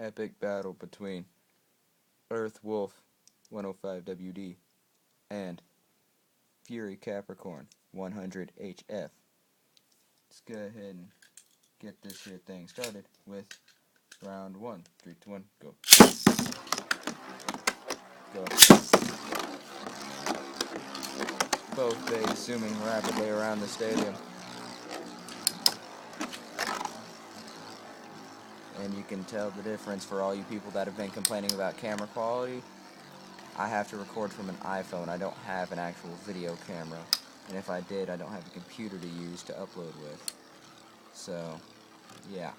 epic battle between Earth Wolf 105 WD and Fury Capricorn 100 HF. Let's go ahead and get this here thing started with round 1. 3, 2, 1, go. Go. Both bays zooming rapidly around the stadium. And you can tell the difference for all you people that have been complaining about camera quality. I have to record from an iPhone. I don't have an actual video camera. And if I did, I don't have a computer to use to upload with. So, yeah.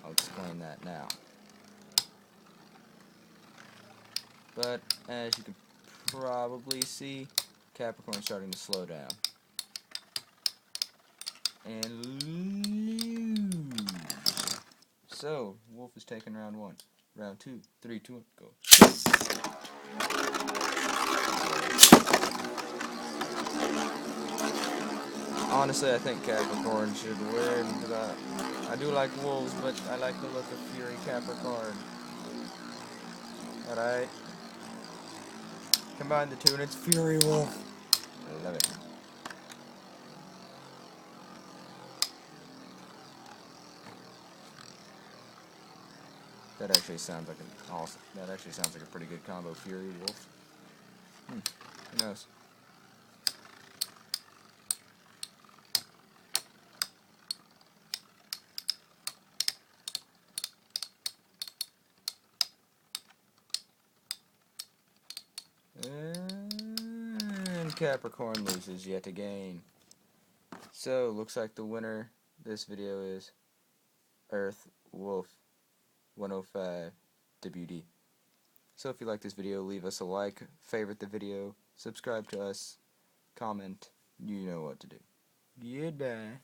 I'll explain that now. But, as you can probably see, Capricorn's starting to slow down. And lose. So, Wolf is taking round 1. Round 2, 3, 2, 1, go. Honestly, I think Capricorn should win, but I do like wolves, but I like the look of Fury Capricorn. Alright. Combine the two and it's Fury Wolf. I love it. That actually sounds like a pretty good combo, Fury Wolf. Who knows? And Capricorn loses yet again. So, looks like the winner this video is Earth Wolf 105 WD. So if you like this video, leave us a like, favorite the video, subscribe to us, comment, you know what to do. Goodbye.